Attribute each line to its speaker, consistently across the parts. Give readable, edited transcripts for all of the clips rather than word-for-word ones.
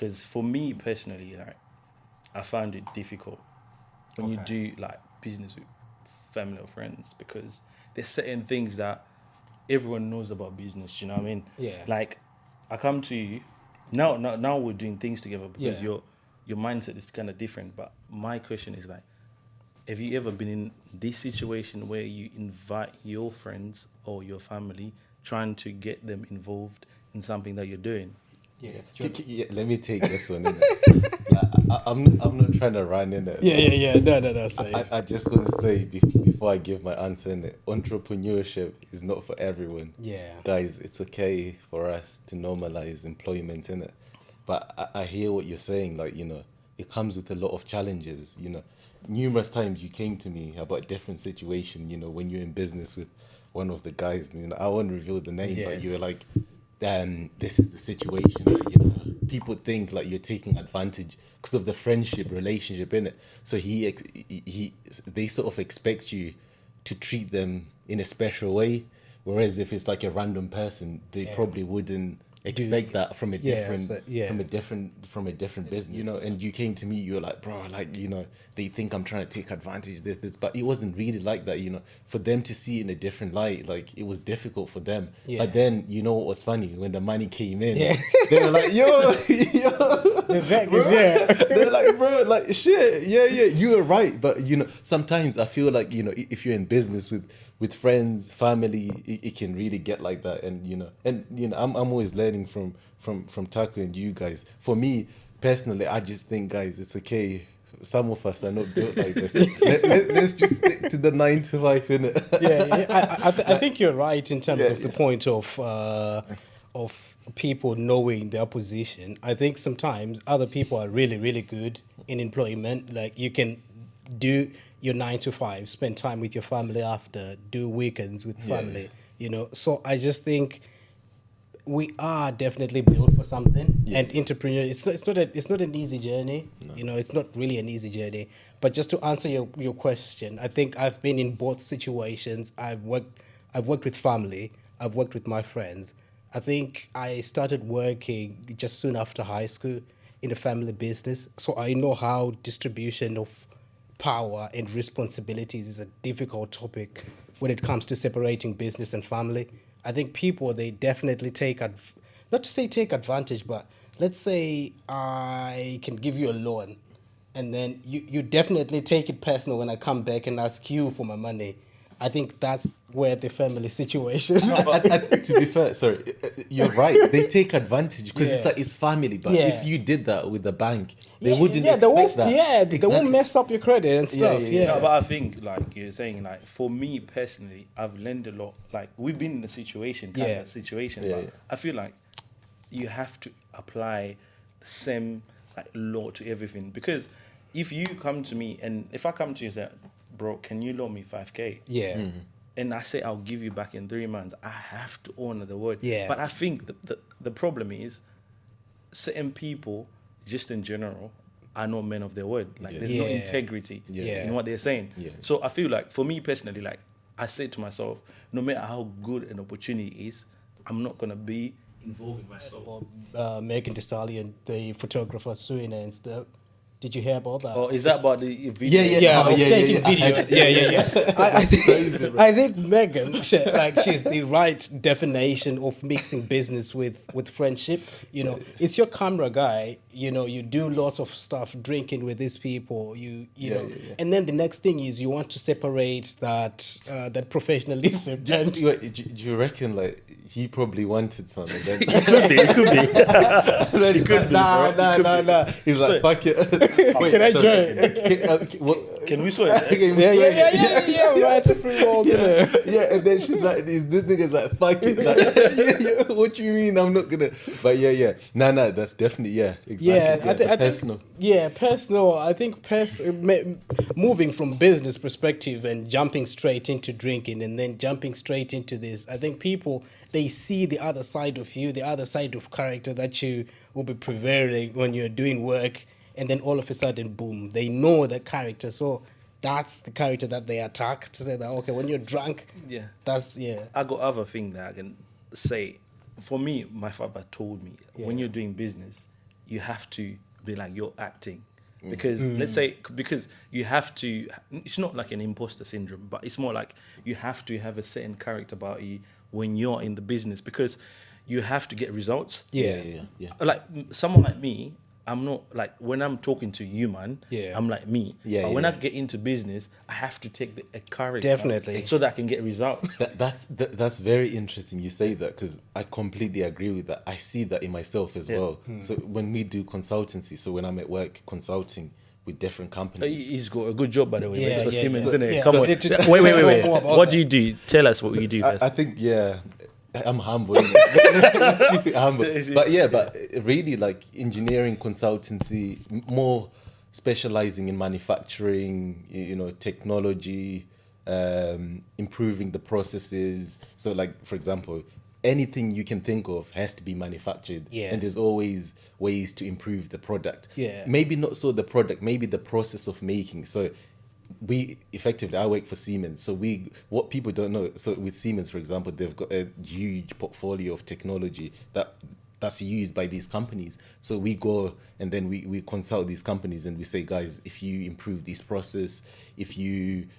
Speaker 1: because for me personally, like, I found it difficult when you do like business with family or friends because there's certain things that everyone knows about business. You know what I mean?
Speaker 2: Yeah.
Speaker 1: Like, I come to you now we're doing things together because
Speaker 2: Yeah.
Speaker 1: your mindset is kind of different. But my question is like, have you ever been in this situation where you invite your friends or your family, trying to get them involved in something that you're doing?
Speaker 2: Yeah.
Speaker 3: Yeah, let me take this one. Innit? I'm not trying to run in it.
Speaker 2: Yeah. No. Say.
Speaker 3: I just want to say before I give my answer, in it, entrepreneurship is not for everyone.
Speaker 2: Yeah.
Speaker 3: Guys, it's okay for us to normalize employment in it, but I hear what you're saying. Like, it comes with a lot of challenges. Numerous times you came to me about a different situation. When you're in business with one of the guys. I won't reveal the name,
Speaker 2: Yeah.
Speaker 3: but you were like, this is the situation. That, people think like you're taking advantage because of the friendship relationship in it. So they sort of expect you to treat them in a special way, whereas if it's like a random person, they probably wouldn't expect that from a different from a different business. And you came to me, you were like, bro, like, they think I'm trying to take advantage of this, but it wasn't really like that. For them to see it in a different light, like, it was difficult for them. But then, what was funny, when the money came in, they were like, yo,
Speaker 2: The back
Speaker 3: bro.
Speaker 2: is here.
Speaker 3: They're like, bro, like, shit, yeah, you were right. But sometimes I feel like, if you're in business with friends, family, it can really get like that. And I'm always learning from Taku and you guys. For me personally, I just think, guys, it's okay. Some of us are not built like this. Let's just stick to the 9 to 5, innit?
Speaker 2: I think you're right in terms of the point of people knowing their position. I think sometimes other people are really, really good in employment. Like, you can do your 9 to 5, spend time with your family after, do weekends with family, So I just think we are definitely built for something. And entrepreneur, it's not an easy journey. No. It's not really an easy journey. But just to answer your question, I think I've been in both situations. I've worked with family, I've worked with my friends. I think I started working just soon after high school in a family business. So I know how distribution of power and responsibilities is a difficult topic when it comes to separating business and family. I think people, they definitely not to say take advantage, but let's say I can give you a loan, and then you definitely take it personal when I come back and ask you for my money. I think that's where the family situation is.
Speaker 3: To be fair, sorry, you're right. They take advantage because it's like, it's family. But if you did that with the bank, they wouldn't expect that.
Speaker 2: Yeah, they won't mess up your credit and stuff.
Speaker 1: No, but I think, like you're saying, like, for me personally, I've learned a lot. Like, we've been in a situation, but I feel like you have to apply the same, like, law to everything. Because if you come to me, and if I come to you and say, bro, can you loan me 5K?
Speaker 2: Yeah.
Speaker 3: Mm-hmm.
Speaker 1: And I say I'll give you back in 3 months, I have to honor the word.
Speaker 2: Yeah.
Speaker 1: But I think the problem is certain people, just in general, are not men of their word. Like, there's no integrity in what they're saying.
Speaker 3: Yeah.
Speaker 1: So I feel like, for me personally, like, I say to myself, no matter how good an opportunity is, I'm not gonna be involving myself.
Speaker 2: Megan Thee Stallion, the photographer, suing her and stuff. Did you hear about that?
Speaker 1: Or is that about the video?
Speaker 2: Taking videos. I think Megan, she's the right definition of mixing business with friendship. It's your camera guy. You do lots of stuff, drinking with these people. You know, and then the next thing is you want to separate that professionalism.
Speaker 3: Do you reckon, like, he probably wanted something? Then
Speaker 1: It could be.
Speaker 3: Nah. He's like, fuck it. Wait,
Speaker 2: can I join?
Speaker 1: Can we swear?
Speaker 2: Yeah. Right, a free roll.
Speaker 3: Yeah, and then she's like, this nigga's like, fuck it. Like, what you mean? I'm not gonna. But yeah. Nah, that's definitely, exactly.
Speaker 2: I think
Speaker 3: personal.
Speaker 2: Personal. I think moving from business perspective and jumping straight into drinking and then jumping straight into this. I think people, they see the other side of you, the other side of character that you will be prevailing when you're doing work. And then all of a sudden, boom, they know the character. So that's the character that they attack, to say that, okay, when you're drunk,
Speaker 1: I got other thing that I can say. For me, my father told me, when you're doing business, you have to be like you're acting. Because let's say, because you have to, it's not like an imposter syndrome, but it's more like you have to have a certain character about you when you're in the business, because you have to get results.
Speaker 2: Yeah.
Speaker 1: Like someone like me, I'm not like, when I'm talking to you, man, I'm like me. But when I get into business, I have to take a character.
Speaker 2: Definitely.
Speaker 1: So that I can get results.
Speaker 3: That's very interesting you say that, because I completely agree with that. I see that in myself as well. So when we do consultancy, so when I'm at work consulting with different companies,
Speaker 1: He's got a good job, by the way.
Speaker 2: Yeah,
Speaker 1: for
Speaker 2: yeah,
Speaker 1: Siemens,
Speaker 2: yeah.
Speaker 1: isn't it?
Speaker 2: Yeah.
Speaker 1: Come
Speaker 2: So
Speaker 1: on.
Speaker 2: need to
Speaker 1: Wait.
Speaker 2: know more about
Speaker 1: What
Speaker 2: that.
Speaker 1: do you do? Tell us what you do first.
Speaker 3: I think I'm humble. Let's keep it humble. But really, like engineering consultancy, more specializing in manufacturing, technology, improving the processes. So, like for example, anything you can think of has to be manufactured, and there's always ways to improve the product. Maybe not so the product, maybe the process of making. So I work for Siemens, so what people don't know, so with Siemens, for example, they've got a huge portfolio of technology that's used by these companies. So we go and then we consult these companies and we say, guys, if you improve this process,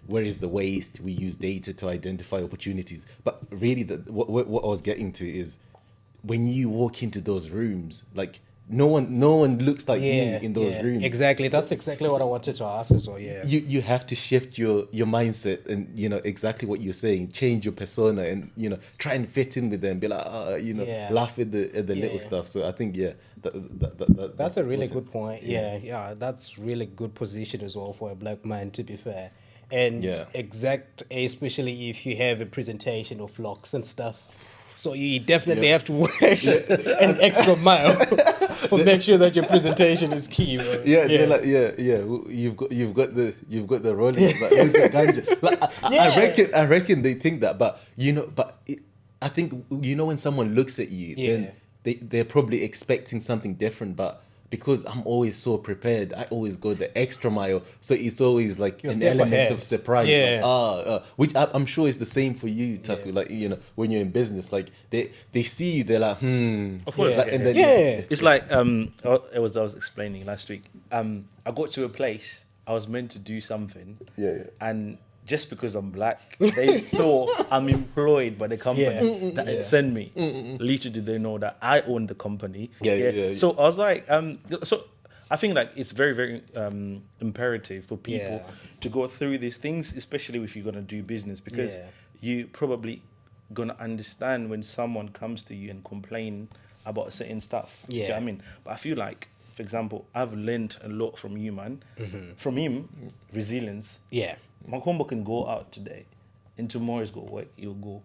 Speaker 3: where is the waste? We use data to identify opportunities. But really, what I was getting to is, when you walk into those rooms, like no one looks like you in those rooms.
Speaker 2: Exactly. That's exactly what I wanted to ask as well. Yeah.
Speaker 3: You have to shift your mindset, and exactly what you're saying. Change your persona, and try and fit in with them. Be like, laugh at the little stuff. So I think
Speaker 2: that's a really good point. Yeah, that's really good position as well for a black man, to be fair. And especially if you have a presentation of locks and stuff. So you definitely have to work an extra mile for make sure that your presentation is key. Bro.
Speaker 3: They're like, you've got the rolling. Like, who's the ganja? Like, I reckon they think that, but I think when someone looks at you, then they're probably expecting something different, but because I'm always so prepared, I always go the extra mile. So it's always like an element of surprise. Like, which I'm sure is the same for you, Taku. Like, when you're in business, like they see you, they're like,
Speaker 1: Of course.
Speaker 3: Like, and then,
Speaker 1: It's like I was explaining last week. I got to a place, I was meant to do something. And just because I'm black, they thought I'm employed by the company that sent me. Little did they know that I own the company. So I was like, so I think like it's very, very imperative for people to go through these things, especially if you're gonna do business, because you probably gonna understand when someone comes to you and complain about certain stuff. You know what I mean? But I feel like, for example, I've learned a lot from you, man. From him, resilience. Makombo can go out today, and tomorrow's got work. He'll go.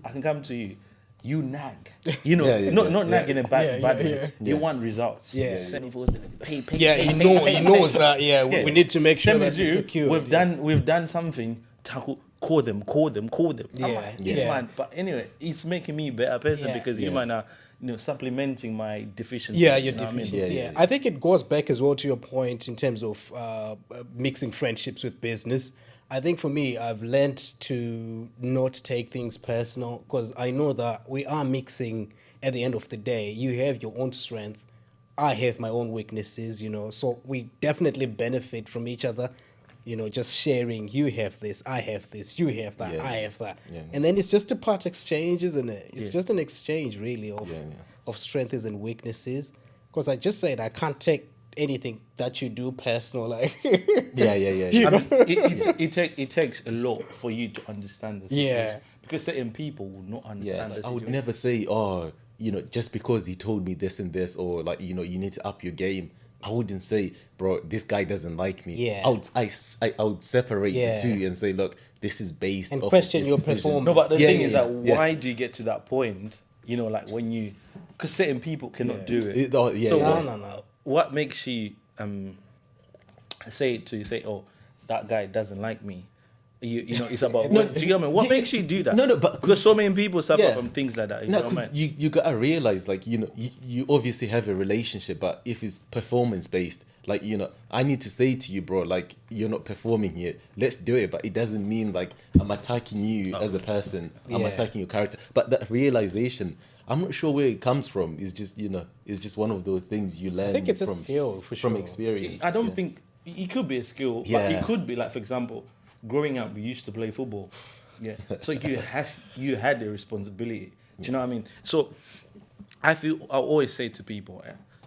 Speaker 1: I can come to you. You nag. Not nag in a bad way. You want results. Pay.
Speaker 2: He knows that. We need to make sure
Speaker 1: Same
Speaker 2: that
Speaker 1: as
Speaker 2: it's
Speaker 1: you.
Speaker 2: secure.
Speaker 1: We've done something. Taku, call them. I'm like, this man. But anyway, it's making me a better person because you might not. Supplementing my deficiency.
Speaker 2: Your deficiency. I think it goes back as well to your point in terms of mixing friendships with business. I think for me, I've learned to not take things personal, because I know that we are mixing at the end of the day. You have your own strength. I have my own weaknesses, so we definitely benefit from each other. Just sharing, you have this, I have this, you have that, I have that. And then it's just a part exchange, isn't it? It's just an exchange, really, of strengths and weaknesses. Because I just said I can't take anything that you do personal. Like,
Speaker 1: It takes a lot for you to understand this. Because certain people will not understand this.
Speaker 3: I would never say, just because he told me this and this, or like, you need to up your game. I wouldn't say, bro, this guy doesn't like me. I would separate the two and say, look, this is based
Speaker 2: and
Speaker 3: off
Speaker 2: question
Speaker 3: of
Speaker 2: your
Speaker 3: this decision.
Speaker 2: performance.
Speaker 1: No, but the thing is that why do you get to that point? Like when you, because certain people cannot do it.
Speaker 2: No.
Speaker 1: What makes you say, oh, that guy doesn't like me? It's about what, do you know what I mean? What makes you do that?
Speaker 3: No, but
Speaker 1: because so many people suffer from things like that. You know what I mean?
Speaker 3: You gotta realize, like, you obviously have a relationship, but if it's performance based, Like, I need to say to you, bro, like, you're not performing here. Let's do it. But it doesn't mean like I'm attacking you as a person. I'm attacking your character. But that realization, I'm not sure where it comes from. It's just, it's just one of those things you learn.
Speaker 2: I think it's a skill for sure.
Speaker 3: From experience.
Speaker 1: I don't think it could be a skill, but it could be like, for example, growing up, we used to play football. Yeah. So you had the responsibility. Do you know what I mean? So I always say to people,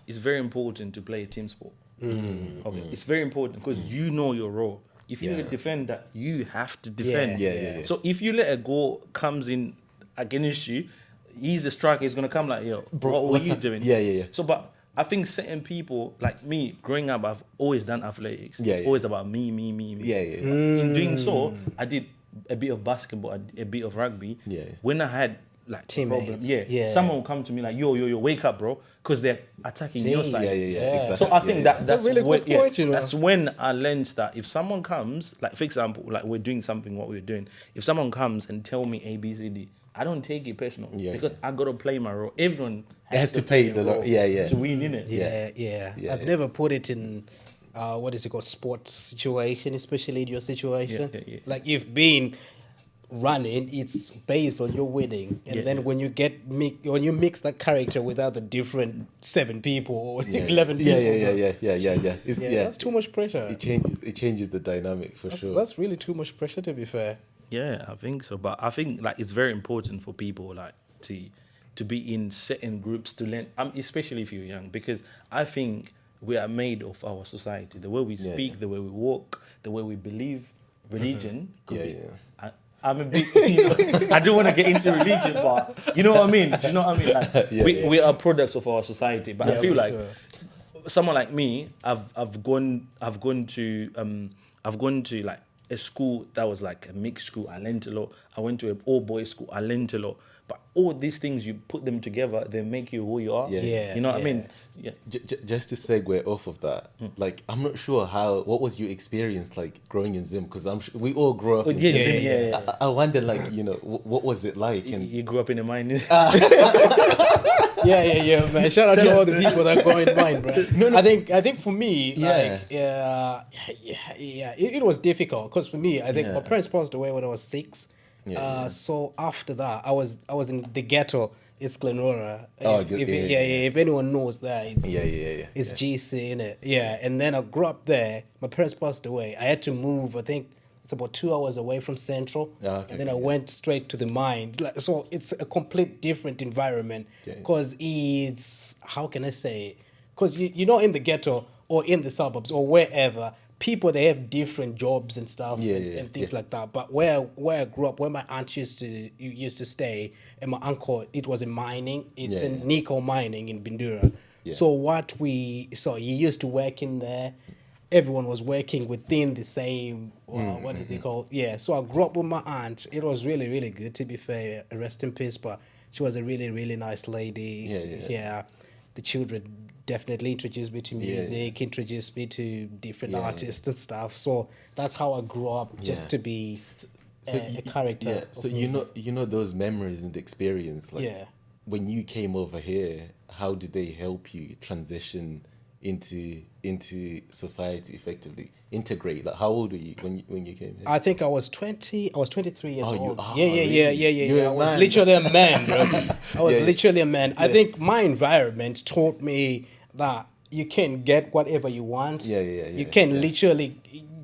Speaker 1: it's very important to play a team sport. Okay. It's very important because you know your role. If you're a defender, you have to defend.
Speaker 3: Yeah.
Speaker 1: So if you let a goal comes in against you, he's the striker. He's gonna come like, yo, bro, what were you doing?
Speaker 3: Yeah.
Speaker 1: So, but I think certain people like me, growing up, I've always done athletics. It's always about me.
Speaker 3: Yeah.
Speaker 1: In doing so, I did a bit of basketball, a bit of rugby.
Speaker 3: Yeah.
Speaker 1: When I had like
Speaker 2: Teammates.
Speaker 1: problems, someone will come to me like, yo, wake up, bro, because they're attacking your side.
Speaker 3: Exactly.
Speaker 1: So I think that's
Speaker 2: a really good point,
Speaker 1: That's when I learned that if someone comes, like for example, like we're doing something, what we're doing, if someone comes and tell me A, B, C, D, I don't take it personal because I gotta play my role. Everyone has to play the role to win, innit?
Speaker 2: Yeah. I've never put it in what is it called, sports situation, especially in your situation.
Speaker 1: Yeah.
Speaker 2: Like you've been running, it's based on your winning, and then when you mix that character with other different 7 people or 11 people, that's too much pressure.
Speaker 3: It changes the dynamic for sure.
Speaker 2: That's really too much pressure, to be fair.
Speaker 1: Yeah, I think so. But I think like it's very important for people like to be in certain groups to learn, especially if you're young, because I think we are made of our society. The way we speak, the way we walk, the way we believe. Religion could be. I'm a bit, I don't want to get into religion, but you know what I mean? Do you know what I mean? Like, we are products of our society, but I feel like someone like me, I've gone to like a school that was like a mixed school. I learned a lot. I went to an all boys school. I learned a lot. But all these things, you put them together, they make you who you are. You know what I mean? Yeah.
Speaker 3: Just to segue off of that, like I'm not sure what was your experience like growing in Zim, because I'm sure we all grew up. In Zim. I wonder, like, what was it like?
Speaker 1: You grew up in a mine.
Speaker 2: Yeah, man. Shout out to all the people that go in mine, bro. No. I think for me, it was difficult because for me, I think my parents passed away when I was 6. So after that, I was in the ghetto. It's Glenora. If anyone knows that, it's GC, innit? Yeah, and then I grew up there. My parents passed away. I had to move. I think it's about 2 hours away from Central, and then I went straight to the mine. So it's a complete different environment because it's, how can I say? Because in the ghetto or in the suburbs or wherever, people, they have different jobs and stuff and things like that. But where I grew up, where my aunt used to stay, and my uncle, it was in mining. It's in nickel mining in Bindura. So he used to work in there. Everyone was working within the same, what is it called? Yeah, so I grew up with my aunt. It was really, really good, to be fair. Rest in peace, but she was a really, really nice lady. Yeah. The children definitely introduced me to music, introduced me to different artists and stuff. So that's how I grew up, just to be a character.
Speaker 3: Yeah. So you know those memories and experience. Like, when you came over here, how did they help you transition into society effectively, integrate? Like, how old were you when you came here?
Speaker 2: I think I was 23 years old.
Speaker 3: Really?
Speaker 2: I was literally a man, bro. I was literally a man. I think my environment taught me that you can get whatever you want. You can literally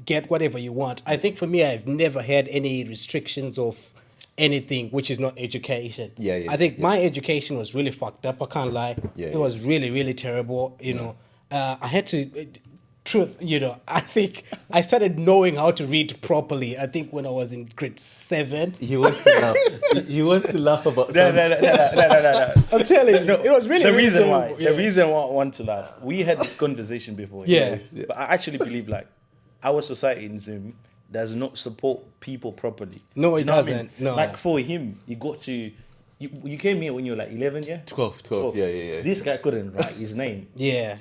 Speaker 2: get whatever you want. I think for me, I've never had any restrictions of anything which is not education. I think my education was really fucked up. I can't lie. It was really, really terrible. I had to, I think I started knowing how to read properly, I think when I was in grade 7.
Speaker 3: He wants to laugh. He wants to laugh about something.
Speaker 1: No.
Speaker 2: I'm telling you, it was really,
Speaker 1: the
Speaker 2: really
Speaker 1: reason
Speaker 2: terrible.
Speaker 1: why. The reason why I want to laugh. We had this conversation before. But I actually believe like our society in Zoom does not support people properly.
Speaker 2: No, it
Speaker 1: you know
Speaker 2: doesn't.
Speaker 1: What I mean?
Speaker 2: No.
Speaker 1: Like for him, you got to... You came here when you were like 11, yeah?
Speaker 3: 12. Yeah.
Speaker 1: This guy couldn't write his name.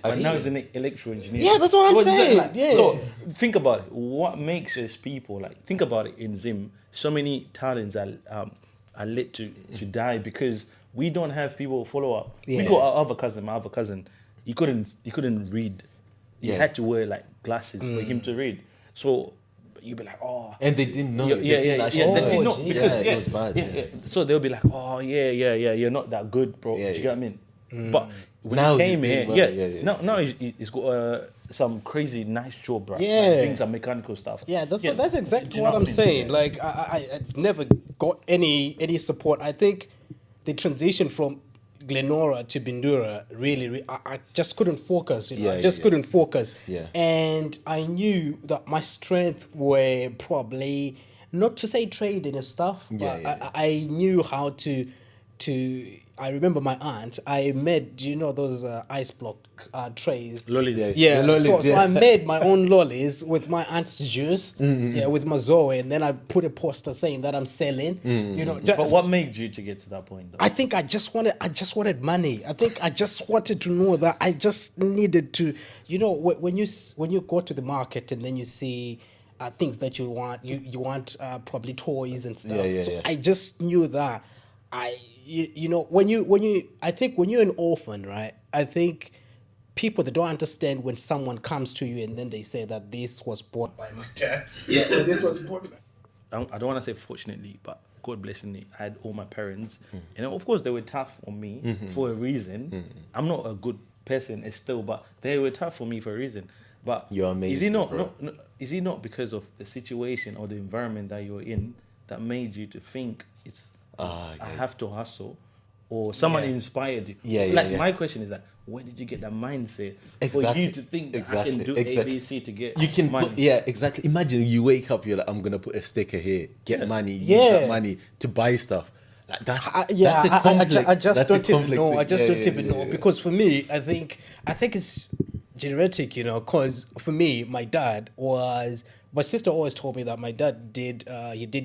Speaker 2: But
Speaker 1: now he's an electrical engineer.
Speaker 2: Yeah, that's what I'm saying.
Speaker 1: So think about it. What makes us people, like, think about it in Zim, so many talents are lit to die because we don't have people follow up. We got my other cousin, he couldn't read You had to wear like glasses for him to read. So you'd be like, oh.
Speaker 3: And they didn't know.
Speaker 1: Yeah,
Speaker 3: They didn't actually know.
Speaker 1: they didn't know because
Speaker 3: it was bad.
Speaker 1: Yeah. So they'll be like, oh yeah, you're not that good, bro. Do you get what I mean? But when
Speaker 3: Now
Speaker 1: he came
Speaker 3: he's
Speaker 1: here,
Speaker 3: doing well,
Speaker 1: now he's got some crazy nice job, bro.
Speaker 2: Yeah.
Speaker 1: Like, doing some mechanical stuff.
Speaker 2: Yeah, that's
Speaker 1: Do
Speaker 2: exactly
Speaker 1: you
Speaker 2: what
Speaker 1: know
Speaker 2: I'm
Speaker 1: I mean?
Speaker 2: saying. Like I've never got any support. I think the transition from Glenora to Bindura really I just couldn't focus. You know, I just couldn't focus.
Speaker 3: Yeah.
Speaker 2: And I knew that my strength were probably not to say trading and stuff, but I knew how to. I remember my aunt. I made, do you know those ice block trays?
Speaker 1: Lollies.
Speaker 2: Yeah,
Speaker 3: lollies,
Speaker 2: so I made my own lollies with my aunt's juice, with my Zoe, and then I put a poster saying that I'm selling. You know,
Speaker 1: But what made you to get to that point, though?
Speaker 2: I think I just wanted money. I think I just wanted to know that I just needed to, you know, when you go to the market and then you see things that you want, you want probably toys and stuff. I just knew that you know, when you I think when you're an orphan, right? I think people, they don't understand when someone comes to you and then they say that this was bought by my dad. Yeah, this was bought by...
Speaker 1: I don't want to say fortunately, but God blessing me, I had all my parents, and of course they were tough on me for a reason. I'm not a good person still, but they were tough for me for a reason. But
Speaker 3: You're amazing,
Speaker 1: is it not,
Speaker 3: bro.
Speaker 1: is it not because of the situation or the environment that you're in that made you to think it's I have to hustle, or someone inspired you? My question is that, where did you get that mindset for you to think that I can do A, B, C to get
Speaker 3: you can
Speaker 1: money?
Speaker 3: exactly. Imagine you wake up, you're like, I'm gonna put a sticker here, get money, use that money to buy stuff. Like that's a complex.
Speaker 2: I just
Speaker 3: that's
Speaker 2: don't
Speaker 3: a
Speaker 2: even
Speaker 3: complex
Speaker 2: know.
Speaker 3: thing.
Speaker 2: I just don't even know, because for me, I think it's genetic, you know. Because for me, my sister always told me that my dad did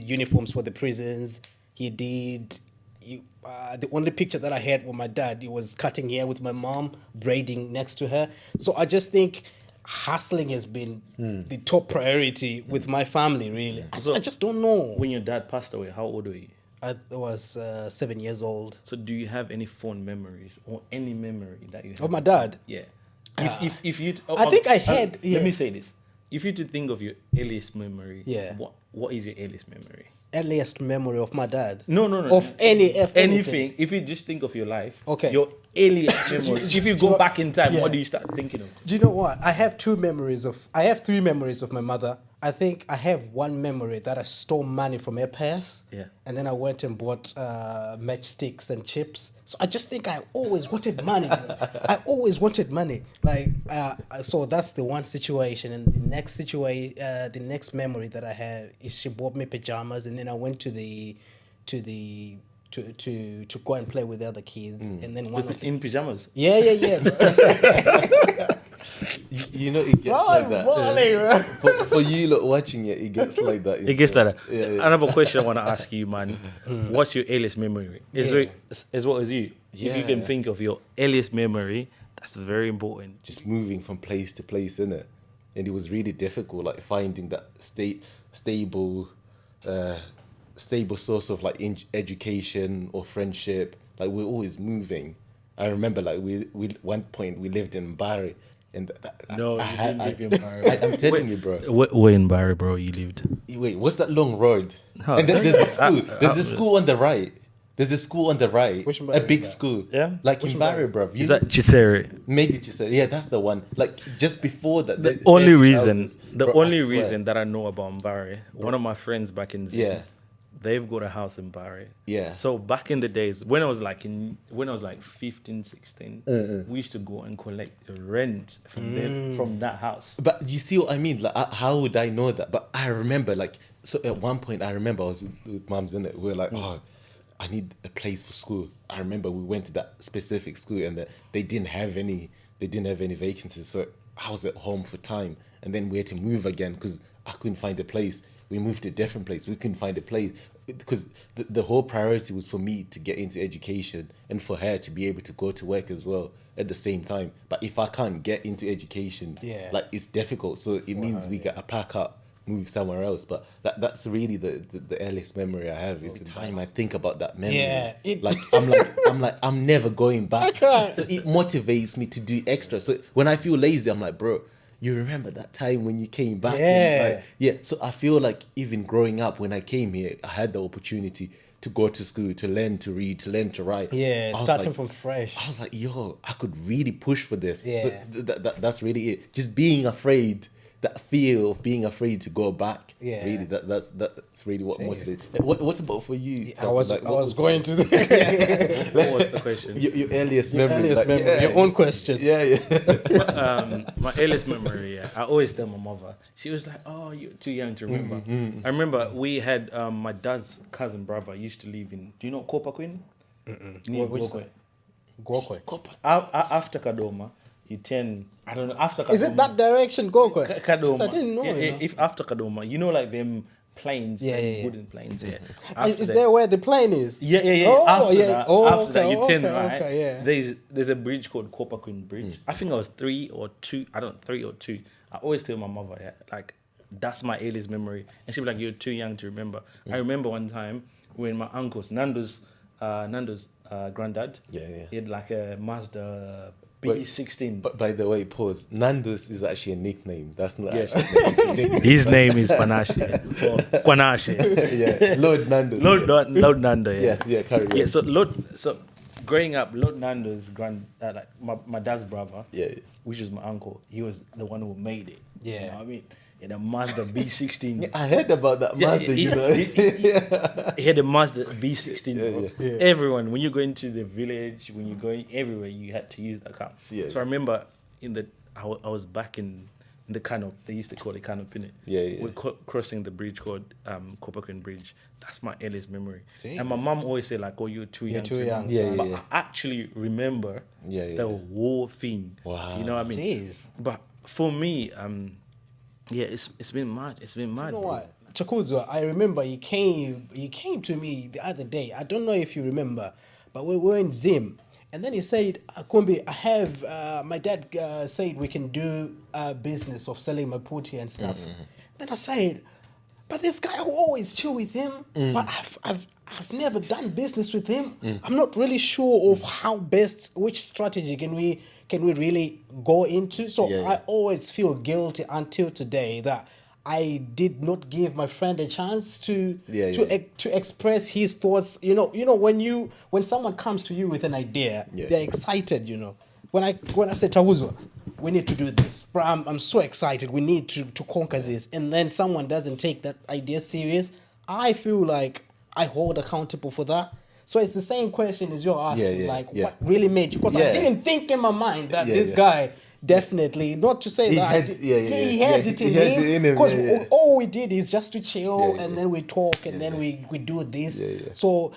Speaker 2: uniforms for the prisons. He did. The only picture that I had with my dad, he was cutting hair with my mom, braiding next to her. So I just think hustling has been the top priority with my family, really. I just don't know.
Speaker 1: When your dad passed away, how old were you?
Speaker 2: I was 7 years old.
Speaker 1: So do you have any fond memories or any memory that you have?
Speaker 2: Of my dad?
Speaker 1: Yeah. If you,
Speaker 2: I think I had.
Speaker 1: Let me say this: if you to think of your earliest memory,
Speaker 2: Yeah.
Speaker 1: what is your earliest memory?
Speaker 2: Earliest memory of my dad?
Speaker 1: No.
Speaker 2: Of anything.
Speaker 1: If you just think of your life,
Speaker 2: Okay.
Speaker 1: your earliest memory. If you go back in time,
Speaker 2: Yeah.
Speaker 1: what do you start thinking of?
Speaker 2: Do you know what? I have three memories of my mother. I think I have one memory that I stole money from her purse.
Speaker 1: Yeah.
Speaker 2: And then I went and bought matchsticks and chips. So I just think I always wanted money. I always wanted money. Like, so that's the one situation. And the next memory that I have is she bought me pajamas, and then I went to go and play with the other kids. And then one of
Speaker 1: In pajamas.
Speaker 2: Yeah.
Speaker 3: You know, it gets like that. For you lot watching it gets like that.
Speaker 1: It gets like that.
Speaker 3: Yeah.
Speaker 1: Another question I want to ask you, man. What's your earliest memory? As well as you. If you can think of your earliest memory, that's very important.
Speaker 3: Just moving from place to place, innit? And it was really difficult, like finding that stable source of like education or friendship. Like we're always moving. I remember like we one point we lived in Bari. And
Speaker 1: No, you didn't live in Barry.
Speaker 3: I'm telling you, bro.
Speaker 1: Where in Barry, bro, you lived?
Speaker 3: Wait, what's that long road?
Speaker 1: No.
Speaker 3: And there's the school. There's the school on the right. There's the school on the right.
Speaker 2: Which
Speaker 3: a
Speaker 2: Barry
Speaker 3: big
Speaker 2: is that?
Speaker 3: school.
Speaker 1: Yeah?
Speaker 3: Like in Barry, bro.
Speaker 1: Is that Chisere?
Speaker 3: Maybe Chisere. Yeah, that's the one. Like just before that.
Speaker 1: The only reason
Speaker 3: houses,
Speaker 1: that I know about Mbari, one of my friends back in Zim, they've got a house in Barry.
Speaker 3: Yeah.
Speaker 1: So back in the days, when I was like 15, 16, we used to go and collect rent from that house.
Speaker 3: But you see what I mean? Like, how would I know that? But I remember, like, so at one point, I remember I was with mums in it. We were like, oh, I need a place for school. I remember we went to that specific school and they didn't have any vacancies. So I was at home for time, and then we had to move again because I couldn't find a place. We moved to a different place. We couldn't find a place because the whole priority was for me to get into education and for her to be able to go to work as well at the same time. But if I can't get into education, like it's difficult. So it means we gotta pack up, move somewhere else. But that's really the earliest memory I have. Is the time I think about that memory. Yeah, I'm never going back. So it motivates me to do extra. So when I feel lazy, I'm like, bro, you remember that time when you came back?
Speaker 2: Yeah.
Speaker 3: So I feel like even growing up, when I came here, I had the opportunity to go to school, to learn to read, to learn to write.
Speaker 2: Yeah,
Speaker 3: I was
Speaker 2: starting
Speaker 3: like-
Speaker 2: from fresh.
Speaker 3: I was like, yo, I could really push for this. So
Speaker 2: Yeah.
Speaker 3: that's really it. Just being afraid, that fear of being afraid to go back.
Speaker 2: Yeah.
Speaker 3: Really, that's really what
Speaker 2: Jeez.
Speaker 3: motivates. What about for you?
Speaker 2: I was
Speaker 3: Like,
Speaker 2: I
Speaker 3: what
Speaker 2: was going to
Speaker 1: What was the question?
Speaker 3: your earliest
Speaker 2: your
Speaker 3: memory.
Speaker 2: earliest
Speaker 3: like,
Speaker 2: memory,
Speaker 3: yeah,
Speaker 2: your own question.
Speaker 3: Yeah.
Speaker 1: My earliest memory, yeah, I always tell my mother. She was like, "Oh, you're too young to remember." I remember we had my dad's cousin brother used to live in. Do you know Kopa Queen? Near
Speaker 2: Which
Speaker 1: Gokwe.
Speaker 2: Gokwe.
Speaker 1: After Kadoma, you turn. I don't know. After Kadoma,
Speaker 2: Is it that direction, Gokwe?
Speaker 1: Kadoma.
Speaker 2: I didn't know.
Speaker 1: Yeah,
Speaker 2: you know.
Speaker 1: if after Kadoma, you know, like them planes,
Speaker 2: Yeah,
Speaker 1: them
Speaker 2: yeah, yeah.
Speaker 1: wooden planes. Yeah.
Speaker 2: Is
Speaker 1: After that-
Speaker 2: there where the plane is?
Speaker 1: Yeah.
Speaker 2: Oh,
Speaker 1: after
Speaker 2: yeah.
Speaker 1: that,
Speaker 2: Oh,
Speaker 1: after that,
Speaker 2: okay,
Speaker 1: you turn
Speaker 2: okay,
Speaker 1: right.
Speaker 2: okay, yeah.
Speaker 1: There's a bridge called Kopa Queen Bridge. I think I was 3 or 2. I don't 3 or 2. I always tell my mother, yeah, like that's my earliest memory, and she'd be like, "You're too young to remember." I remember one time when my uncle's Nando's granddad, he had like a Mazda B16.
Speaker 3: But by the way, pause. Nando's is actually a nickname. That's not
Speaker 1: Yeah.
Speaker 3: actually a nickname.
Speaker 1: His name is Panache or Kwanache.
Speaker 3: Yeah, Lord Nando's.
Speaker 1: Lord Nando.
Speaker 3: Yeah, carry on.
Speaker 1: Yeah, so growing up, Lord Nando's like my dad's brother,
Speaker 3: Yeah.
Speaker 1: which is my uncle, he was the one who made it.
Speaker 2: Yeah.
Speaker 1: You know what I mean? In a Mazda B16.
Speaker 3: I heard about that Mazda,
Speaker 1: he,
Speaker 3: you know.
Speaker 1: he had a Mazda B16. Bro.
Speaker 3: Yeah.
Speaker 1: Everyone, when you go into the village, when you're going everywhere, you had to use that car.
Speaker 3: Yeah.
Speaker 1: So I remember I was back in the canop. They used to call it canop, innit?
Speaker 3: Yeah.
Speaker 1: We're crossing the bridge called Kopa Queen Bridge. That's my earliest memory.
Speaker 2: Jeez.
Speaker 1: And my mum always said like, "Oh, you're too young."
Speaker 2: too
Speaker 1: to
Speaker 2: young.
Speaker 1: remember."
Speaker 3: Yeah,
Speaker 1: But I actually remember
Speaker 3: Yeah.
Speaker 1: the whole thing.
Speaker 3: Wow.
Speaker 1: You know what I mean?
Speaker 2: Jeez.
Speaker 1: But for me, yeah, it's been mad. It's been mad.
Speaker 2: You know
Speaker 1: bro.
Speaker 2: what? Chakuzwa, I remember he came to me the other day. I don't know if you remember, but we were in Zim. And then he said, Kumbi, I have, my dad said we can do a business of selling Maputi and stuff. Then I said, but this guy who always chill with him, but I've never done business with him. I'm not really sure of which strategy can we really go into. So
Speaker 3: Yeah.
Speaker 2: I always feel guilty until today that I did not give my friend a chance to express his thoughts. You know when someone comes to you with an idea, they're excited. You know, when I say Tawuzo, we need to do this, bro. I'm so excited. We need to conquer this, and then someone doesn't take that idea serious. I feel like I hold accountable for that. So it's the same question as you're asking, what really made you? Because I didn't think in my mind that this guy. Definitely, not to say
Speaker 3: He
Speaker 2: that
Speaker 3: had-
Speaker 2: he had it in him. Because all we did is just to chill and then we talk and then we do this. So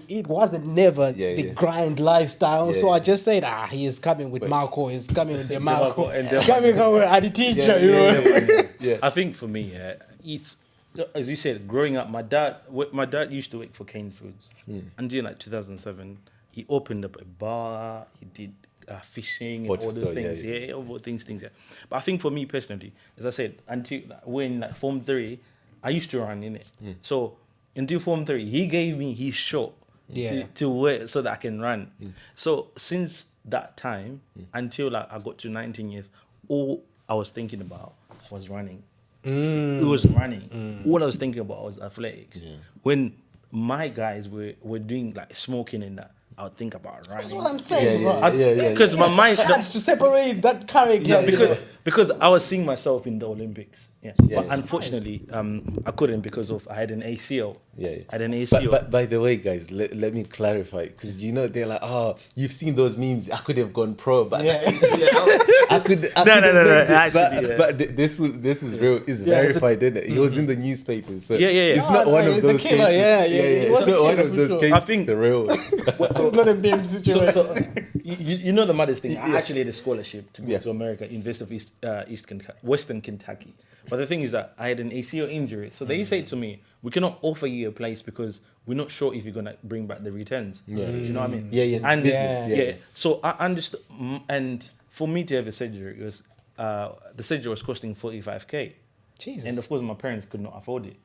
Speaker 2: it wasn't never the grind lifestyle. So I just said, he is coming with Marco. He's coming with the Marco. Coming with the teacher. You know.
Speaker 1: I think for me, it's as you said, growing up. My dad used to work for Cane's Foods until like 2007. He opened up a bar. He did. Fishing and all those things, all those things. Yeah. But I think for me personally, as I said, until when like Form 3, I used to run in it. So until Form 3, he gave me his shot to work so that I can run. So since that time until like I got to 19 years, all I was thinking about was running. It was running. All I was thinking about was athletics. When my guys were doing like smoking and that, I would think about running.
Speaker 2: That's what I'm saying, bro.
Speaker 1: Because my mind
Speaker 2: had to separate that character.
Speaker 1: because I was seeing myself in the Olympics. But unfortunately, I couldn't because I had an ACL. I had an ACL.
Speaker 3: But by the way, guys, let me clarify, because they're like, you've seen those memes. I could have gone pro, but I could.
Speaker 1: No. Actually,
Speaker 3: but this is real. It's verified, isn't it? He was in the newspapers. So it's not one of those cases. It's not one of those cases.
Speaker 1: I think
Speaker 3: it's real.
Speaker 2: It's not a BIM situation.
Speaker 1: So you know the maddest thing. I actually had a scholarship to go to America, University of Western Kentucky. But the thing is that I had an ACL injury. So they said to me, we cannot offer you a place because we're not sure if you're going to bring back the returns. Do you know what I mean? And
Speaker 3: business.
Speaker 1: So I understood. And for me to have a surgery, it was the surgery was costing 45K.
Speaker 2: Jesus.
Speaker 1: And of course, my parents could not afford it.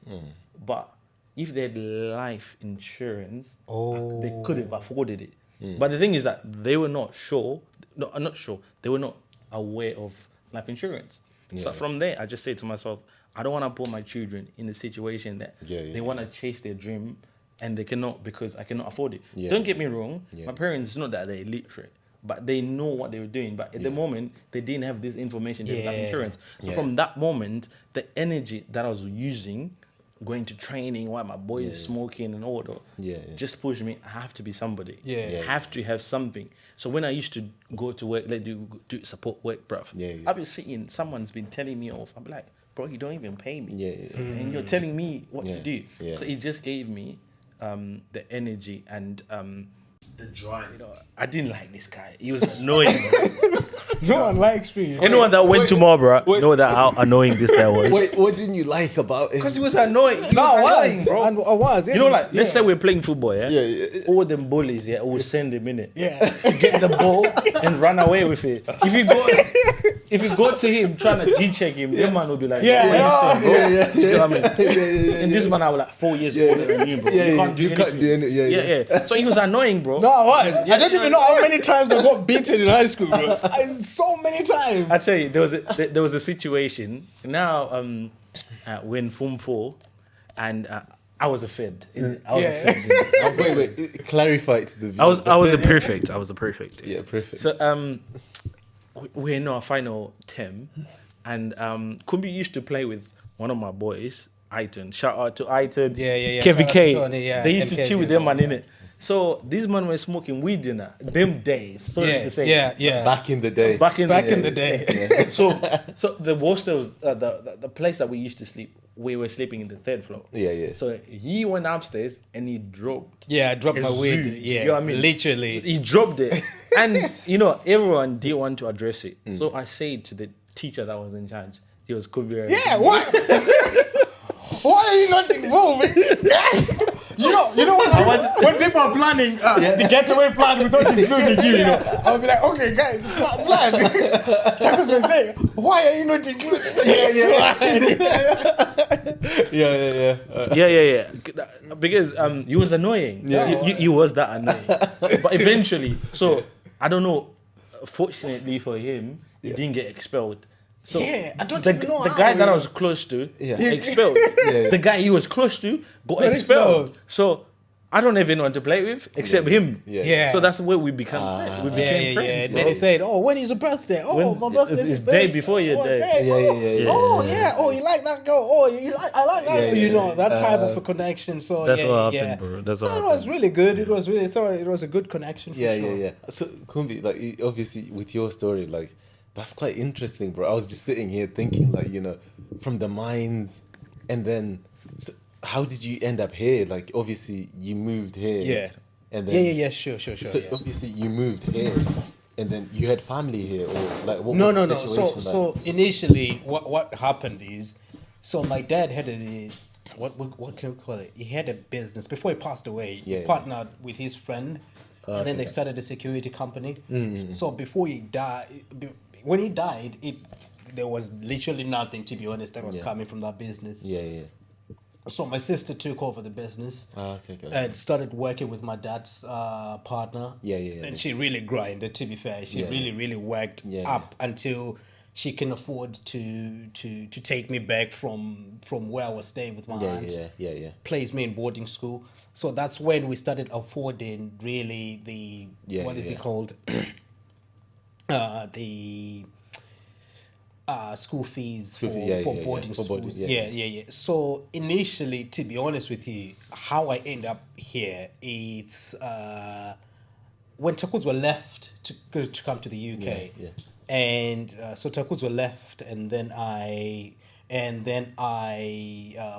Speaker 1: But if they had life insurance, they could have afforded it. But the thing is that they were not sure. No, I'm not sure. They were not aware of life insurance.
Speaker 3: Yeah.
Speaker 1: So from there, I just say to myself, I don't want to put my children in a situation that they want to chase their dream and they cannot because I cannot afford it.
Speaker 3: Yeah.
Speaker 1: Don't get me wrong.
Speaker 3: Yeah.
Speaker 1: My parents, not that they're illiterate, but they know what they were doing. But at the moment, they didn't have this information, they life insurance. So from that moment, the energy that I was using, going to training while my boy is smoking and all that, just pushed me. I have to be somebody. I have to have something. So when I used to go to work, like do support work, bruv, I'll be sitting, someone's been telling me off. I'm like, bro, you don't even pay me. And you're telling me what to do. So it just gave me the energy and the drive. You know, I didn't like this guy. He was annoying.
Speaker 2: No one likes me.
Speaker 1: Anyone that went to Marlborough know that how annoying this guy was.
Speaker 3: Wait, what didn't you like about him?
Speaker 1: Because he was annoying.
Speaker 2: I
Speaker 1: annoying, bro.
Speaker 2: was.
Speaker 1: You know, like, let's say we're playing football,
Speaker 3: Yeah.
Speaker 1: all them bullies, will send him in it.
Speaker 2: Yeah.
Speaker 1: To get the ball and run away with it. If you go to him trying to G-check him, the man will be like, what are you saying, bro? You know what I mean? And this man, I was like 4 years older than you, bro. You can't do anything. Yeah. So he was annoying, bro.
Speaker 2: No, I was. I don't even know how many times I got beaten in high school, bro. So many times.
Speaker 1: I tell you, there was a situation. Now, we're in Form 4, and I was a Fed.
Speaker 3: Wait, clarify it to the viewer.
Speaker 1: I was a perfect.
Speaker 3: Yeah, perfect.
Speaker 1: So we're in our final term, and Kumbi used to play with one of my boys, Aiton. Shout out to Aiton. Kevin K.
Speaker 2: Tony,
Speaker 1: They used to chill with them man, innit? So these man were smoking weed in them days. Sorry to say.
Speaker 3: Back in the day.
Speaker 1: Back in the day. So the hostel was the place that we used to sleep. We were sleeping in the 3rd floor. So he went upstairs and he dropped.
Speaker 2: Yeah, I dropped my weed.
Speaker 1: You know what I mean?
Speaker 2: Literally.
Speaker 1: He dropped it. And, everyone didn't want to address it. So I said to the teacher that was in charge, he was Kubira.
Speaker 2: Yeah, what? Why are you not involving this guy? You know when people are planning the getaway plan without including you, I'll be like, okay, guys, plan. Chakos will say, why are you not including me?
Speaker 1: Yeah. Because he was annoying. He was that annoying. But eventually, so I don't know. Fortunately for him, he didn't get expelled. So
Speaker 2: I don't even know
Speaker 1: the guy that I was close to expelled. The guy he was close to got expelled. So I don't even want to play with except him. So that's where we became friends. We became friends.
Speaker 2: And then they said, "Oh, when is your birthday? Oh, my birthday is
Speaker 1: day before your day."
Speaker 2: Oh, you like that girl? Oh, I like that. That type of a connection. So
Speaker 1: that's what happened, bro. That's what happened.
Speaker 2: It was really good. It was really it was a good connection. For sure.
Speaker 3: So Kumbi, like obviously with your story, like. That's quite interesting, bro. I was just sitting here thinking, like, from the mines, and then, so how did you end up here? Like, obviously, you moved here.
Speaker 2: Yeah.
Speaker 3: And then,
Speaker 2: Sure.
Speaker 3: So obviously, you moved here, and then you had family here, or like, what?
Speaker 2: No.
Speaker 3: Was the situation like?
Speaker 2: So initially, what happened is, so my dad had what can we call it? He had a business before he passed away. He partnered with his friend, and then they started a security company. So before he died. When he died, there was literally nothing, to be honest, that was coming from that business. So my sister took over the business and started working with my dad's partner. And she really grinded, to be fair. She really worked up until she can afford to take me back from where I was staying with my aunt. Placed me in boarding school. So that's when we started affording really what is it called? The school fees for boarding schools. So initially, to be honest with you, how I end up here, it's when Takus were left to come to the UK, and so Takus were left, and then I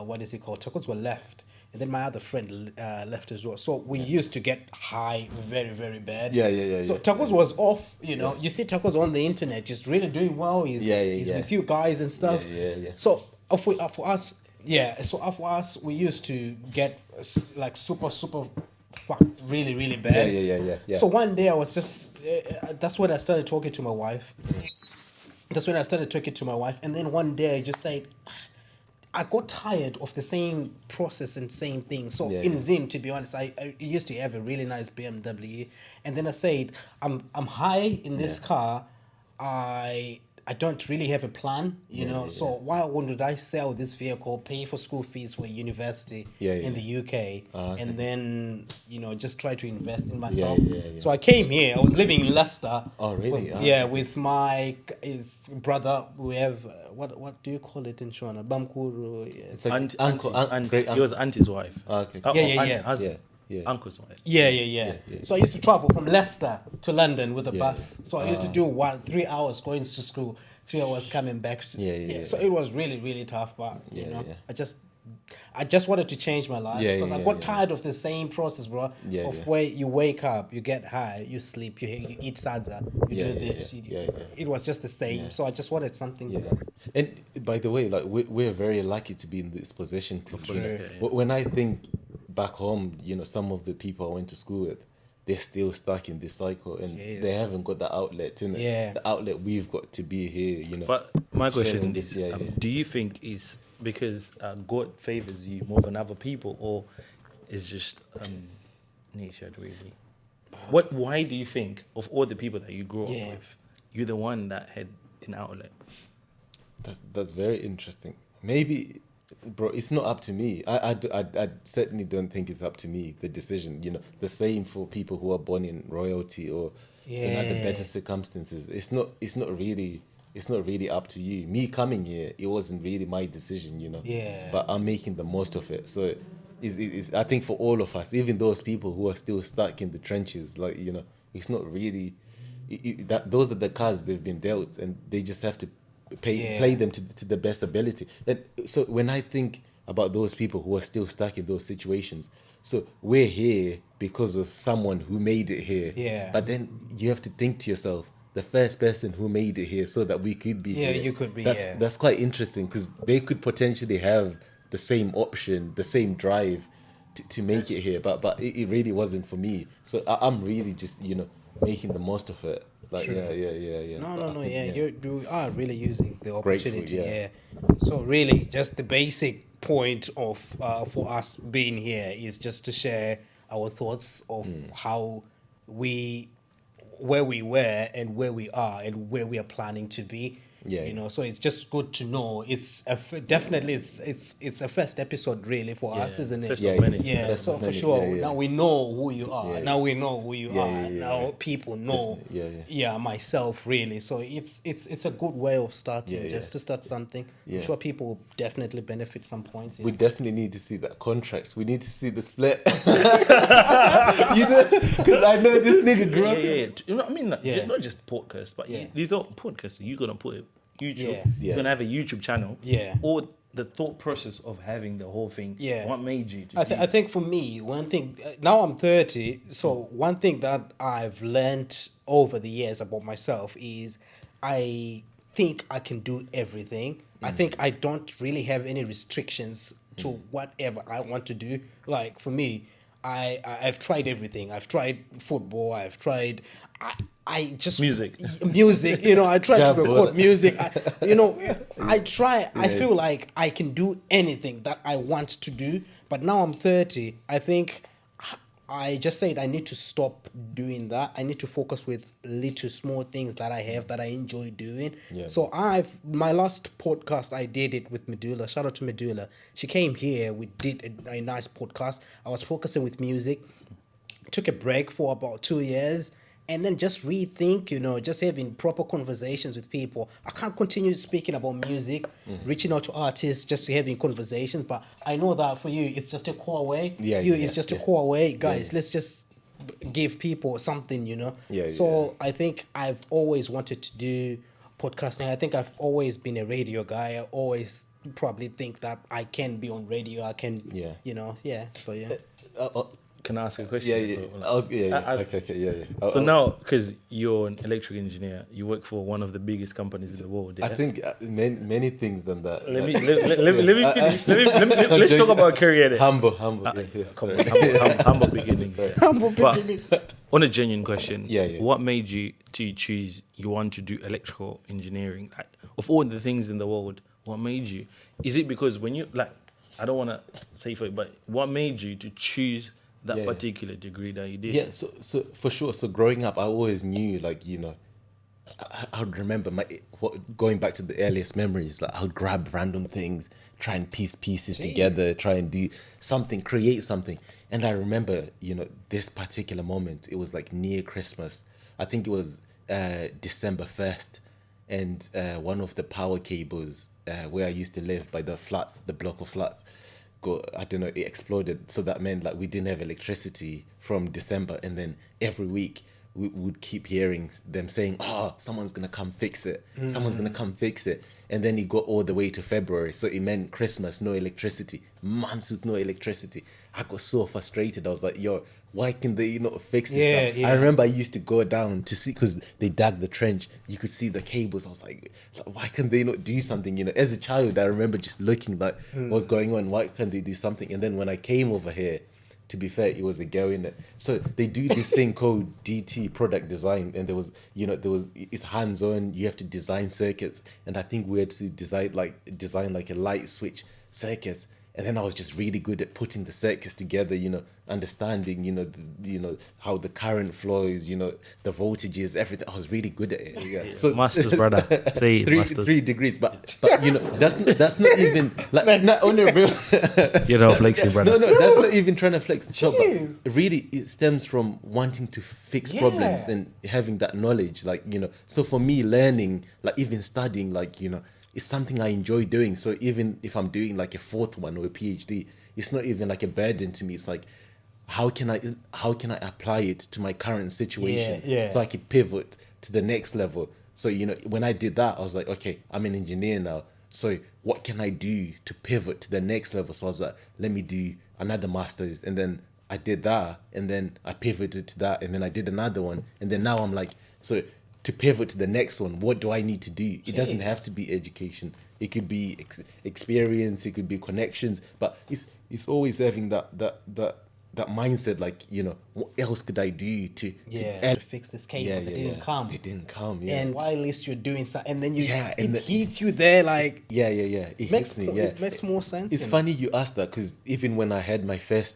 Speaker 2: what is it called? Takus were left. And then my other friend left as well. So we used to get high very, very bad. So Takus was off, You see Takus on the internet, just really doing well. He's with you guys and stuff. So for us, we used to get like super fucked really, really bad. So one day I was just, that's when I started talking to my wife. And then one day I just said, I got tired of the same process and same thing. So in Zim, to be honest, I used to have a really nice BMW, and then I said, I'm high in this car. I I don't really have a plan, you know. So why would I sell this vehicle, pay for school fees for university in the UK, and then just try to invest in myself? So I came here. I was living in Leicester.
Speaker 3: Oh, really?
Speaker 2: With my his brother. We have what do you call it in Shona? Bamkuru.
Speaker 3: It's like uncle.
Speaker 1: He was auntie's wife.
Speaker 3: Okay.
Speaker 1: Uncle's wife.
Speaker 2: Yeah. So I used to travel from Leicester to London with a bus. So I used to do 3 hours going to school, 3 hours coming back. So it was really, really tough. But I just wanted to change my life because I got tired of the same process, bro. Of where you wake up, you get high, you sleep, you eat sadza, you do this. It was just the same. So I just wanted something.
Speaker 3: And by the way, like we're very lucky to be in this position. When I think back home, some of the people I went to school with, they're still stuck in this cycle and they haven't got the outlet, the outlet we've got to be here,
Speaker 1: But my question is, do you think is because God favors you more than other people, or is just nature really? Why do you think of all the people that you grew up with, you're the one that had an outlet?
Speaker 3: That's very interesting. Maybe, bro, it's not up to me. I certainly don't think it's up to me, the decision. The same for people who are born in royalty or in other better circumstances. It's not really up to you. Me coming here, it wasn't really my decision, But I'm making the most of it. So it's I think for all of us, even those people who are still stuck in the trenches, like, it's not really those are the cards they've been dealt, and they just have to play them to the best ability. And so when I think about those people who are still stuck in those situations, so we're here because of someone who made it here. But then you have to think to yourself, the first person who made it here so that we could be here.
Speaker 2: You could be.
Speaker 3: That's quite interesting because they could potentially have the same option, the same drive to make it here, but it really wasn't for me. So I'm really just making the most of it. Like
Speaker 2: True.
Speaker 3: Yeah.
Speaker 2: No. You are really using the opportunity. So really, just the basic point of for us being here is just to share our thoughts of how where we were and where we are and where we are planning to be. So it's just good to know. It's definitely it's a first episode really for us, isn't it?
Speaker 1: First of many.
Speaker 2: So for sure, now we know who you are. Now we know who you are. Now people know. Myself really. So it's a good way of starting, just to start something. I'm sure people will definitely benefit some points.
Speaker 3: We definitely need to see that contract. We need to see the split. Because I know this nigga grew up.
Speaker 1: You know what I mean? Like, not just podcast, but you thought podcast. You're gonna put it. YouTube. You're gonna have a YouTube channel. Or the thought process of having the whole thing. What made you?
Speaker 2: I think for me, one thing. Now I'm 30, so one thing that I've learned over the years about myself is I think I can do everything. I think I don't really have any restrictions to whatever I want to do. Like for me, I've tried everything. I've tried football. I've tried. I just
Speaker 1: music.
Speaker 2: I try to record music. I try. I feel like I can do anything that I want to do. But now I'm 30. I think I just said I need to stop doing that. I need to focus with little small things that I have that I enjoy doing. So my last podcast, I did it with Medulla. Shout out to Medulla. She came here. We did a nice podcast. I was focusing with music. Took a break for about 2 years. And then just rethink, just having proper conversations with people. I can't continue speaking about music, reaching out to artists, just having conversations. But I know that for you, it's just a core way. It's just a core way. Guys, let's just give people something, I think I've always wanted to do podcasting. I think I've always been a radio guy. I always probably think that I can be on radio. I can,
Speaker 1: Can I ask a question?
Speaker 3: So
Speaker 1: now, because you're an electrical engineer, you work for one of the biggest companies in the world.
Speaker 3: I think many things than that.
Speaker 1: Let me finish. Let's talk about career. Then.
Speaker 3: Humble.
Speaker 1: Come on, humble beginnings. But on a genuine question, what made you to choose you want to do electrical engineering? Like, of all the things in the world, what made you? Is it because when you I don't want to say for it, but what made you to choose that particular degree that you did?
Speaker 3: So for sure. So growing up, I always knew, I would remember going back to the earliest memories. Like I would grab random things, try and piece pieces together, try and do something, create something. And I remember, this particular moment. It was like near Christmas. I think it was December 1st, and one of the power cables where I used to live by the flats, the block of flats, I don't know, it exploded. So that meant like we didn't have electricity from December, and then every week we would keep hearing them saying, "Oh, someone's gonna come fix it. Someone's gonna come fix it." And then it got all the way to February, so it meant Christmas, no electricity, months with no electricity. I got so frustrated. I was like, "Yo, why can they not fix this stuff?" I remember I used to go down to see, because they dug the trench. You could see the cables. I was like, "Why can they not do something?" As a child, I remember just looking like, "What's going on? Why can't they do something?" And then when I came over here, to be fair, it was a girl in it. So they do this thing called DT, product design, and there was it's hands on. You have to design circuits, and I think we had to design like a light switch circuit. And then I was just really good at putting the circuits together, understanding, how the current flows, the voltages, everything. I was really good at it. Yeah. So
Speaker 1: Masters, brother. Say it, masters.
Speaker 3: 3 degrees, but that's not even like not on a real.
Speaker 1: Flexing, brother.
Speaker 3: No, that's not even trying to flex. So, but really, it stems from wanting to fix problems and having that knowledge, So for me, learning, like even studying, it's something I enjoy doing. So even if I'm doing like a 4th one or a PhD, it's not even like a burden to me. It's like, how can I apply it to my current situation so I could pivot to the next level? So, when I did that, I was like, okay, I'm an engineer now. So what can I do to pivot to the next level? So I was like, let me do another master's. And then I did that, and then I pivoted to that, and then I did another one. And then now I'm like, so to pivot to the next one, what do I need to do? It doesn't have to be education. It could be experience. It could be connections. But it's always having that mindset, what else could I do to
Speaker 2: fix this cable that didn't come.
Speaker 3: It didn't come.
Speaker 2: And while at least you're doing something, and then it hits you there, like
Speaker 3: it hits me.
Speaker 2: It makes more sense.
Speaker 3: It's funny you asked that, because even when I had my first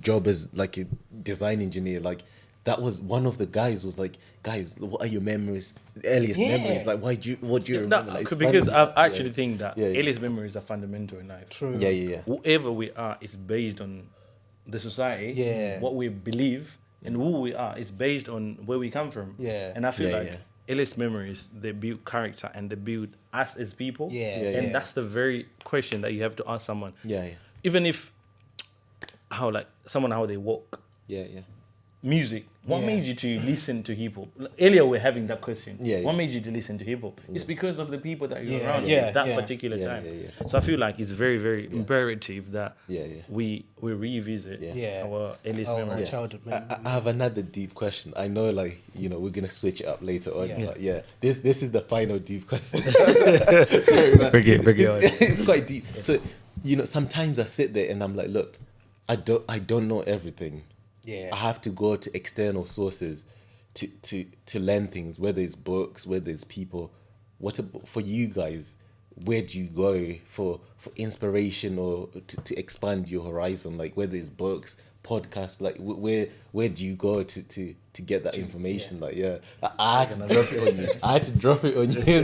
Speaker 3: job as like a design engineer, like that was one of the guys was like, "Guys, what are your memories, earliest memories? Like, what do you remember?"
Speaker 1: Because I actually think that earliest memories are fundamental in life.
Speaker 2: True.
Speaker 3: Yeah.
Speaker 1: Whoever we are is based on the society, what we believe, and who we are is based on where we come from.
Speaker 2: Yeah.
Speaker 1: And I feel earliest memories, they build character and they build us as people. And that's the very question that you have to ask someone. Even if how they walk. Music. What made you to listen to hip hop? Earlier we're having that question. What made you to listen to hip hop? It's because of the people that you're around at that particular time. So I feel like it's very, very imperative that we revisit our earliest memories.
Speaker 2: Childhood memories.
Speaker 3: I have another deep question. I know, we're gonna switch it up later on. But this is the final deep question. Sorry, man.
Speaker 1: Bring it on.
Speaker 3: It's quite deep. So, sometimes I sit there and I'm like, look, I don't know everything. I have to go to external sources to learn things, whether it's books, whether it's people. For you guys, where do you go for inspiration or to expand your horizon? Like whether it's books, podcasts, like where do you go to get that information? I had to drop it on you. I had to drop it on you.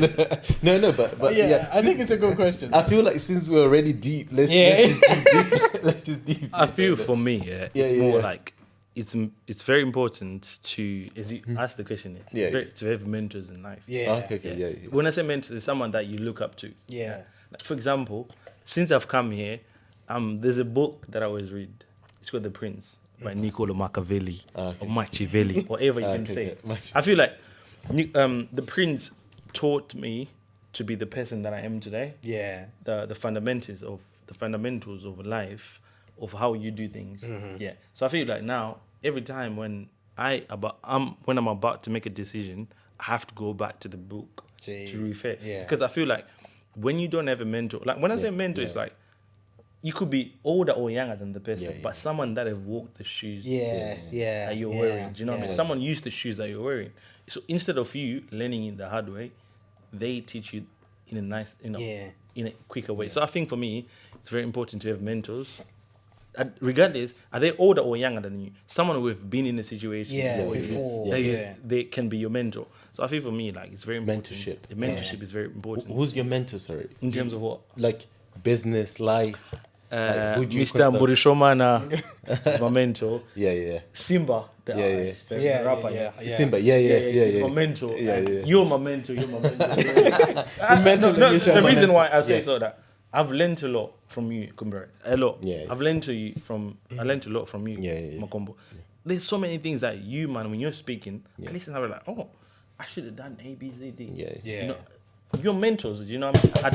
Speaker 3: No, but
Speaker 2: I think it's a good question.
Speaker 3: I feel like since we're already deep, let's just deep.
Speaker 1: I feel for me, it's more like it's very important to, as you ask the question, to have mentors in life. When I say mentors, it's someone that you look up to. Like for example, since I've come here, there's a book that I always read. It's called The Prince by Niccolo Machiavelli or Machiavelli, whatever you can say. I feel like The Prince taught me to be the person that I am today. The fundamentals of life, of how you do things. So I feel like now every time when I'm about to make a decision, I have to go back to the book to refer. Because I feel like when you don't have a mentor, like when I say mentor, it's like you could be older or younger than the person, but someone that have walked the shoes that you're wearing. Do you know what I mean? Someone used the shoes that you're wearing. So instead of you learning it the hard way, they teach you in a nice, in a quicker way. So I think for me, it's very important to have mentors regardless, are they older or younger than you? Someone who have been in a situation
Speaker 2: before.
Speaker 1: they can be your mentor. So I feel for me, like it's very important.
Speaker 3: Mentorship.
Speaker 1: The mentorship is very important.
Speaker 3: Who's your mentor? Sorry.
Speaker 1: In terms of what?
Speaker 3: Like business, life. Who do you
Speaker 1: Mr.
Speaker 3: consult?
Speaker 1: Burishomana is my mentor.
Speaker 3: Yeah.
Speaker 1: Simba, the artist, the rapper.
Speaker 3: Simba.
Speaker 1: He's my mentor. You're my mentor. You're my mentor. The reason why I say so that I've learned a lot from you, Kumbere. A lot.
Speaker 3: Yeah.
Speaker 1: I've learned I learned a lot from you, Makombo. There's so many things that you, man, when you're speaking, I listen, I'm like, oh, I should have done A, B, C, D. You know, your mentors, you know what I mean? I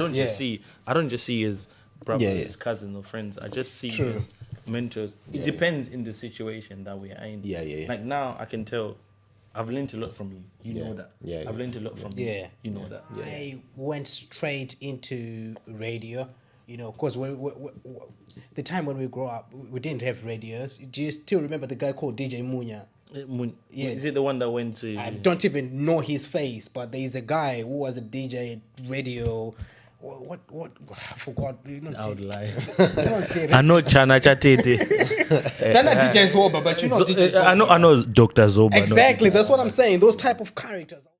Speaker 1: don't just see as brothers, cousins, or friends. I just see as mentors. It depends in the situation that we are in. Like now, I can tell I've learned a lot from you. You know that. I've learned a lot from you. You know that.
Speaker 2: I went straight into radio, you know, because the time when we grew up, we didn't have radios. Do you still remember the guy called DJ Munya?
Speaker 1: Is it the one that went to...
Speaker 2: I don't even know his face, but there is a guy who was a DJ at radio. What I forgot.
Speaker 1: I would lie.
Speaker 2: I
Speaker 1: I know Chana Chatete.
Speaker 2: They're not DJ Zoba, but you know DJ Zoba.
Speaker 1: I know Dr. Zoba.
Speaker 2: Exactly, that's what I'm saying. Those type of characters.